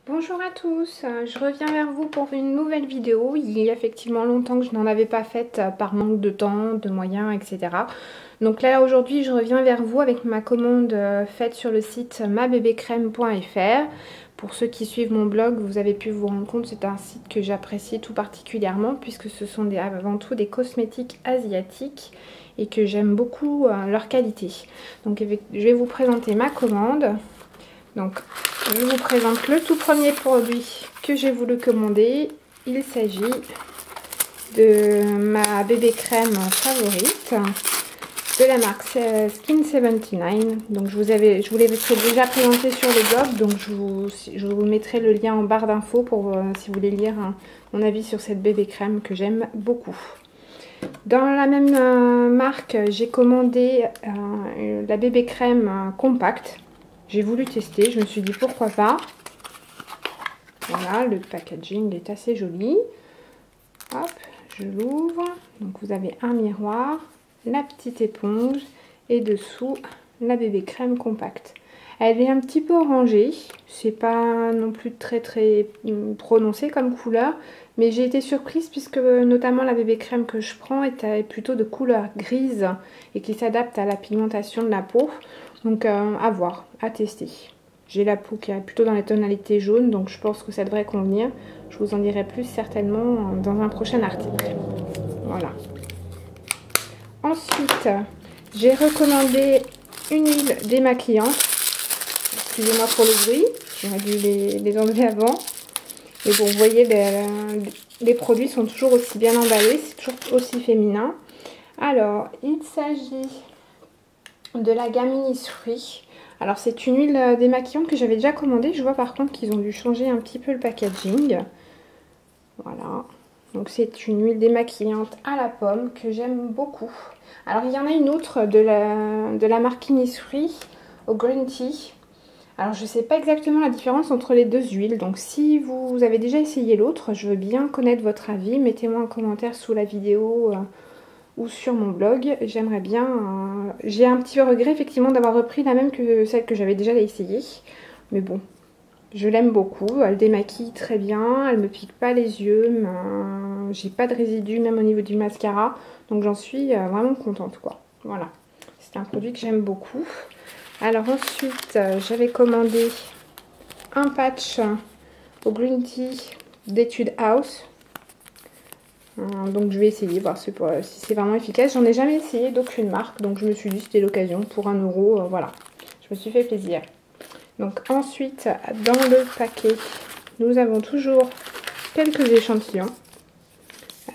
Bonjour à tous, je reviens vers vous pour une nouvelle vidéo. Il y a effectivement longtemps que je n'en avais pas faite par manque de temps, de moyens, etc. Donc là aujourd'hui je reviens vers vous avec ma commande faite sur le site mabébécrème.fr. Pour ceux qui suivent mon blog, vous avez pu vous rendre compte, c'est un site que j'apprécie tout particulièrement puisque ce sont avant tout des cosmétiques asiatiques et que j'aime beaucoup leur qualité. Donc je vais vous présenter ma commande. Donc, je vous présente le tout premier produit que j'ai voulu commander. Il s'agit de ma bébé crème favorite de la marque Skin 79. Donc, je vous l'ai déjà présenté sur le blog. Donc, je vous mettrai le lien en barre d'infos pour si vous voulez lire mon avis sur cette bébé crème que j'aime beaucoup. Dans la même marque, j'ai commandé la bébé crème compacte. J'ai voulu tester, je me suis dit pourquoi pas. Voilà, le packaging est assez joli. Hop, je l'ouvre. Donc vous avez un miroir, la petite éponge et dessous la bébé crème compacte. Elle est un petit peu orangée, c'est pas non plus très prononcé comme couleur, mais j'ai été surprise puisque notamment la bébé crème que je prends est plutôt de couleur grise et qui s'adapte à la pigmentation de la peau. Donc à voir, à tester. J'ai la peau qui est plutôt dans les tonalités jaunes, donc je pense que ça devrait convenir. Je vous en dirai plus certainement dans un prochain article. Voilà. Ensuite, j'ai recommandé une huile démaquillante. Excusez-moi pour le bruit, j'aurais dû les enlever avant. Mais bon, vous voyez, les produits sont toujours aussi bien emballés, c'est toujours aussi féminin. Alors, il s'agit de la gamme Innisfree. Alors c'est une huile démaquillante que j'avais déjà commandée. Je vois par contre qu'ils ont dû changer un petit peu le packaging. Voilà. Donc c'est une huile démaquillante à la pomme que j'aime beaucoup. Alors il y en a une autre de la marque Innisfree au green tea. Alors je ne sais pas exactement la différence entre les deux huiles. Donc si vous avez déjà essayé l'autre, je veux bien connaître votre avis. Mettez-moi un commentaire sous la vidéo ou sur mon blog. J'aimerais bien... j'ai un petit regret effectivement d'avoir repris la même que celle que j'avais déjà essayée. Mais bon, je l'aime beaucoup. Elle démaquille très bien. Elle me pique pas les yeux. J'ai pas de résidus même au niveau du mascara. Donc j'en suis vraiment contente quoi. Voilà. C'est un produit que j'aime beaucoup. Alors ensuite, j'avais commandé un patch au green tea d'Etude House. Donc je vais essayer, voir si c'est vraiment efficace. J'en ai jamais essayé d'aucune marque, donc je me suis dit c'était l'occasion pour 1 €, voilà. Je me suis fait plaisir. Donc ensuite, dans le paquet, nous avons toujours quelques échantillons.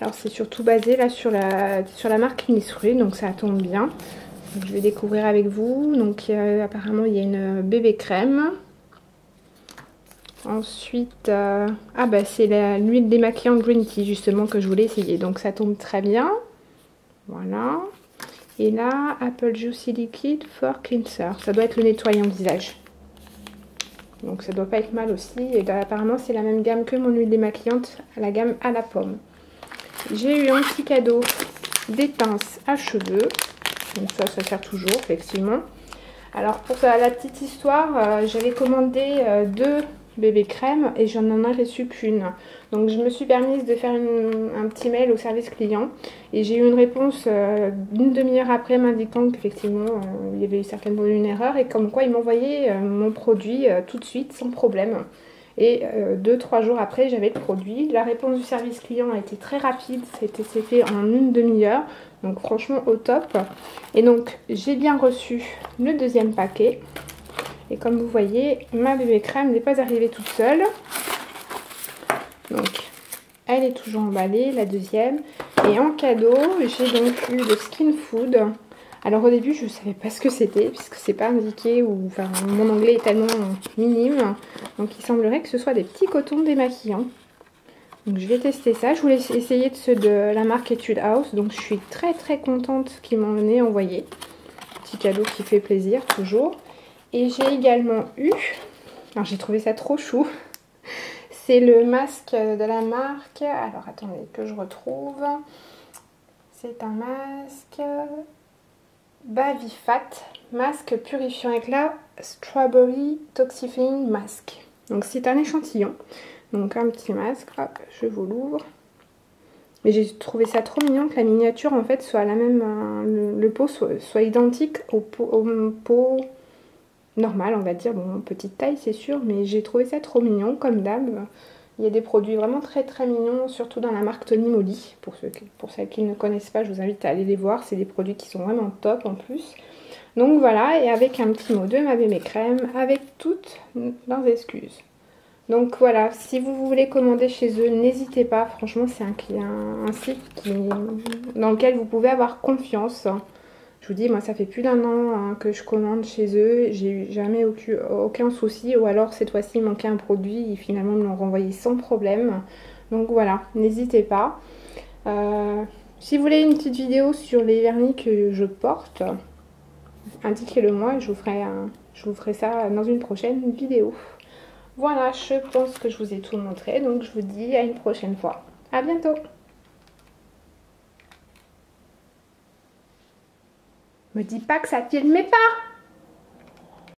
Alors c'est surtout basé là sur la marque Innisfree, donc ça tombe bien. Donc, je vais découvrir avec vous. Donc apparemment il y a une bébé crème. Ensuite, c'est l'huile démaquillante green tea justement que je voulais essayer. Donc ça tombe très bien. Voilà. Et là, Apple Juicy Liquid for Cleanser. Ça doit être le nettoyant visage. Donc ça doit pas être mal aussi. Et apparemment c'est la même gamme que mon huile démaquillante, la gamme à la pomme. J'ai eu un petit cadeau des pinces à cheveux. Donc ça sert toujours effectivement. Alors pour la petite histoire, j'avais commandé 2 bébé crème et j'en ai reçu qu'une. Donc je me suis permise de faire un petit mail au service client et j'ai eu une réponse d'une demi-heure après m'indiquant qu'effectivement il y avait certainement une erreur et comme quoi ils m'envoyaient mon produit tout de suite sans problème. Et 2-3 jours après j'avais le produit. La réponse du service client a été très rapide, c'était fait en une demi-heure. Donc franchement au top. Et donc j'ai bien reçu le deuxième paquet. Et comme vous voyez, ma bébé crème n'est pas arrivée toute seule. Donc, elle est toujours emballée, la deuxième. Et en cadeau, j'ai donc eu le Skin Food. Alors au début, je ne savais pas ce que c'était, puisque c'est pas indiqué, ou enfin, mon anglais est tellement minime. Donc il semblerait que ce soit des petits cotons démaquillants. Donc je vais tester ça. Je voulais essayer de ceux de la marque Etude House. Donc je suis très contente qu'ils m'en aient envoyé. Petit cadeau qui fait plaisir, toujours. Et j'ai également eu, alors j'ai trouvé ça trop chou, c'est le masque de la marque, alors attendez que je retrouve, c'est un masque Bavifat, masque purifiant éclat Strawberry Toxifying Mask. Donc c'est un échantillon. Donc un petit masque, hop, je vous l'ouvre. Mais j'ai trouvé ça trop mignon que la miniature en fait soit la même, le pot soit identique au pot normal, on va dire. Bon, petite taille c'est sûr, mais j'ai trouvé ça trop mignon comme d'hab. Il y a des produits vraiment très très mignons, surtout dans la marque Tony Moly. Pour celles qui ne connaissent pas, je vous invite à aller les voir. C'est des produits qui sont vraiment top en plus. Donc voilà, et avec un petit mot de ma bébé crème, avec toutes leurs excuses. Donc voilà, si vous voulez commander chez eux, n'hésitez pas. Franchement, c'est un site dans lequel vous pouvez avoir confiance. Je vous dis, moi, ça fait plus d'1 an que je commande chez eux. J'ai eu jamais aucun souci. Ou alors, cette fois-ci, il manquait un produit et finalement, ils me l'ont renvoyé sans problème. Donc voilà, n'hésitez pas. Si vous voulez une petite vidéo sur les vernis que je porte, indiquez-le moi et je vous ferai ça dans une prochaine vidéo. Voilà, je pense que je vous ai tout montré, donc je vous dis à une prochaine fois. À bientôt. Me dis pas que ça filme pas.